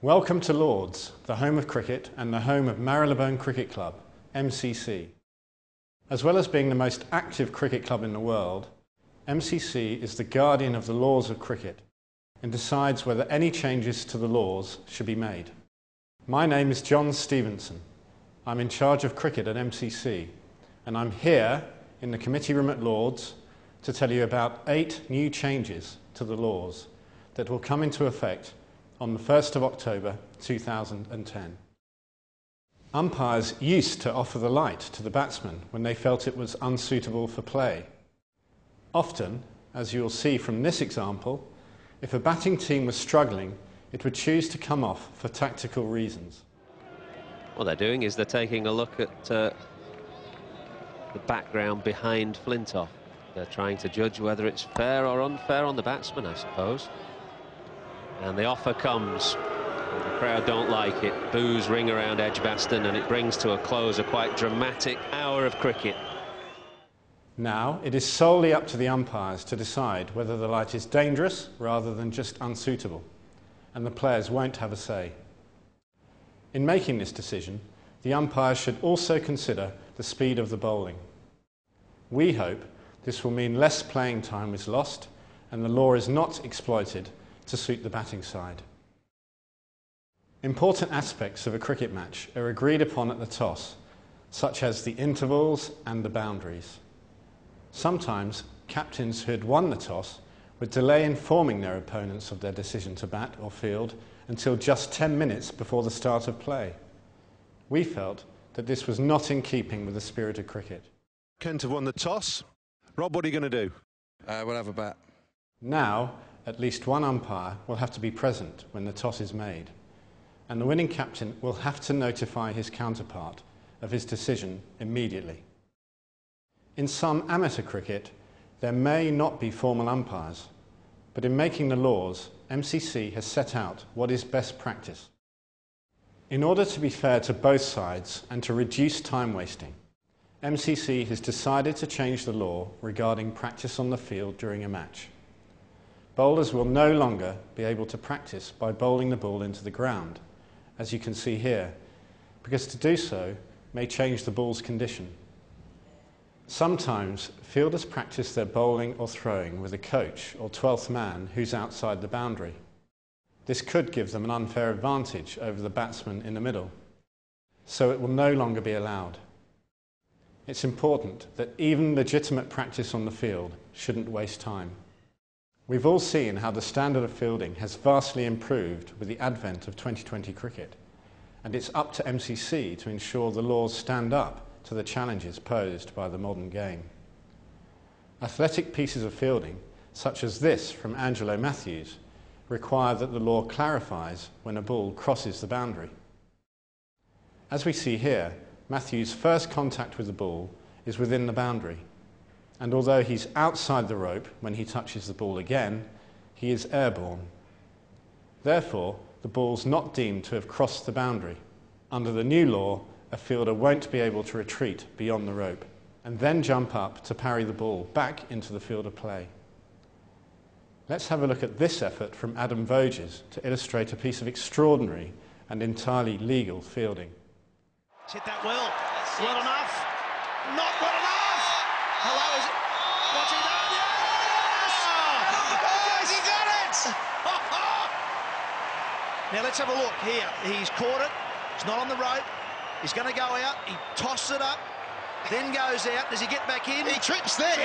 Welcome to Lords, the home of cricket and the home of Marylebone Cricket Club, MCC. As well as being the most active cricket club in the world, MCC is the guardian of the laws of cricket and decides whether any changes to the laws should be made. My name is John Stevenson. I'm in charge of cricket at MCC, and I'm here in the committee room at Lords to tell you about 8 new changes to the laws that will come into effect on the 1st of October 2010. Umpires used to offer the light to the batsman when they felt it was unsuitable for play. Often, as you'll see from this example, if a batting team was struggling, it would choose to come off for tactical reasons. What they're doing is they're taking a look at the background behind Flintoff. They're trying to judge whether it's fair or unfair on the batsman, I suppose. And the offer comes. The crowd don't like it. Boos ring around Edgbaston, and it brings to a close a quite dramatic hour of cricket. Now it is solely up to the umpires to decide whether the light is dangerous rather than just unsuitable, and the players won't have a say. In making this decision, the umpires should also consider the speed of the bowling. We hope this will mean less playing time is lost and the law is not exploited to suit the batting side. Important aspects of a cricket match are agreed upon at the toss, such as the intervals and the boundaries. Sometimes captains who had won the toss would delay informing their opponents of their decision to bat or field until just 10 minutes before the start of play. We felt that this was not in keeping with the spirit of cricket. Kent have won the toss. Rob, what are you going to do? We'll have a bat. Now, at least one umpire will have to be present when the toss is made, and the winning captain will have to notify his counterpart of his decision immediately. In some amateur cricket, there may not be formal umpires, but in making the laws, MCC has set out what is best practice. In order to be fair to both sides and to reduce time wasting, MCC has decided to change the law regarding practice on the field during a match. Bowlers will no longer be able to practice by bowling the ball into the ground, as you can see here, because to do so may change the ball's condition. Sometimes fielders practice their bowling or throwing with a coach or 12th man who's outside the boundary. This could give them an unfair advantage over the batsman in the middle, so it will no longer be allowed. It's important that even legitimate practice on the field shouldn't waste time. We've all seen how the standard of fielding has vastly improved with the advent of 2020 cricket, and it's up to MCC to ensure the laws stand up to the challenges posed by the modern game. Athletic pieces of fielding, such as this from Angelo Matthews, require that the law clarifies when a ball crosses the boundary. As we see here, Matthews' first contact with the ball is within the boundary, and although he's outside the rope when he touches the ball again, he is airborne. Therefore, the ball's not deemed to have crossed the boundary. Under the new law, a fielder won't be able to retreat beyond the rope and then jump up to parry the ball back into the field of play. Let's have a look at this effort from Adam Voges to illustrate a piece of extraordinary and entirely legal fielding. Hit that well. Well enough. Not well enough. Hello, is it? What's he done? Yes! Yes, he got it! Now let's have a look here. He's caught it. It's not on the rope. He's going to go out. He tosses it up, then goes out. Does he get back in? He trips there.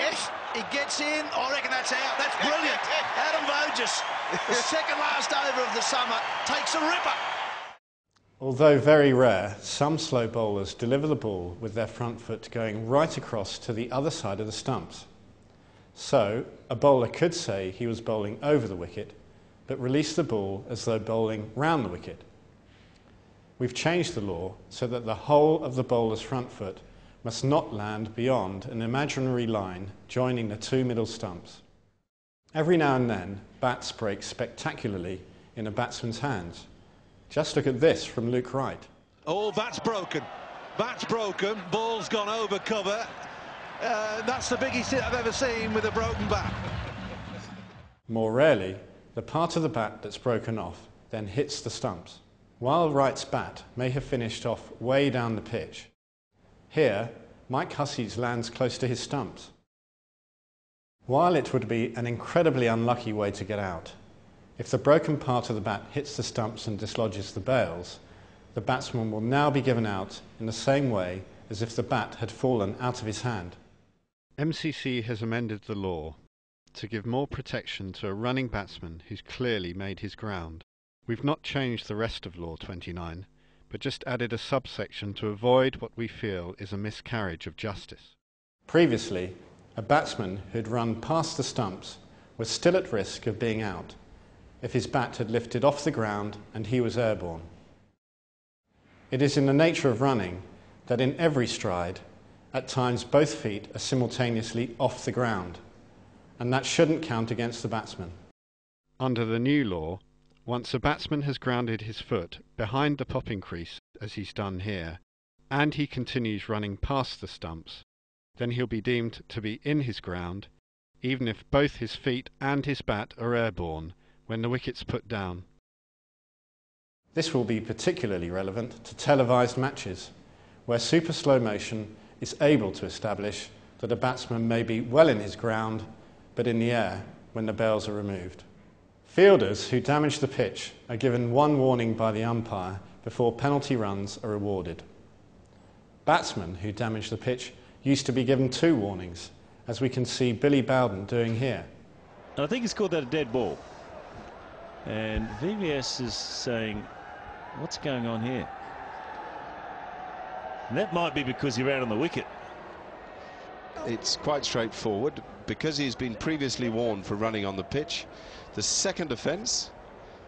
He gets in. I reckon that's out. That's brilliant. Adam Voges, the second last over of the summer, takes a ripper. Although very rare, some slow bowlers deliver the ball with their front foot going right across to the other side of the stumps. So, a bowler could say he was bowling over the wicket, but release the ball as though bowling round the wicket. We've changed the law so that the whole of the bowler's front foot must not land beyond an imaginary line joining the 2 middle stumps. Every now and then, bats break spectacularly in a batsman's hands. Just look at this from Luke Wright. Oh, bat's broken. Bat's broken. Ball's gone over cover. That's the biggest hit I've ever seen with a broken bat. More rarely, the part of the bat that's broken off then hits the stumps. While Wright's bat may have finished off way down the pitch, here Mike Hussey's lands close to his stumps. While it would be an incredibly unlucky way to get out, if the broken part of the bat hits the stumps and dislodges the bails, the batsman will now be given out in the same way as if the bat had fallen out of his hand. MCC has amended the law to give more protection to a running batsman who's clearly made his ground. We've not changed the rest of Law 29, but just added a subsection to avoid what we feel is a miscarriage of justice. Previously, a batsman who'd run past the stumps was still at risk of being out if his bat had lifted off the ground and he was airborne. It is in the nature of running that in every stride, at times both feet are simultaneously off the ground, and that shouldn't count against the batsman. Under the new law, once a batsman has grounded his foot behind the popping crease, as he's done here, and he continues running past the stumps, then he'll be deemed to be in his ground, even if both his feet and his bat are airborne when the wicket's put down. This will be particularly relevant to televised matches, where super slow motion is able to establish that a batsman may be well in his ground, but in the air when the bails are removed. Fielders who damage the pitch are given one warning by the umpire before penalty runs are awarded. Batsmen who damage the pitch used to be given 2 warnings, as we can see Billy Bowden doing here. I think he's called that a dead ball. And VVS is saying, what's going on here? And that might be because he ran on the wicket. It's quite straightforward. Because he's been previously warned for running on the pitch, the second offence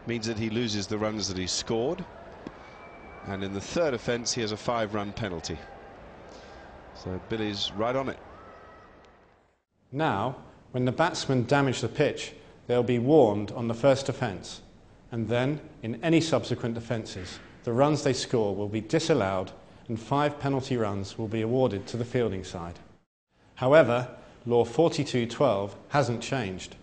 means that he loses the runs that he scored, and in the third offence he has a 5-run penalty. So Billy's right on it. Now, when the batsmen damage the pitch, they'll be warned on the first offence, and then in any subsequent offences the runs they score will be disallowed and 5 penalty runs will be awarded to the fielding side. However, Law 42.12 hasn't changed,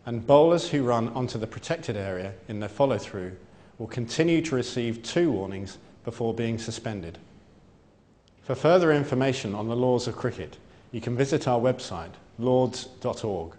and bowlers who run onto the protected area in their follow-through will continue to receive 2 warnings before being suspended. For further information on the laws of cricket, you can visit our website, lords.org.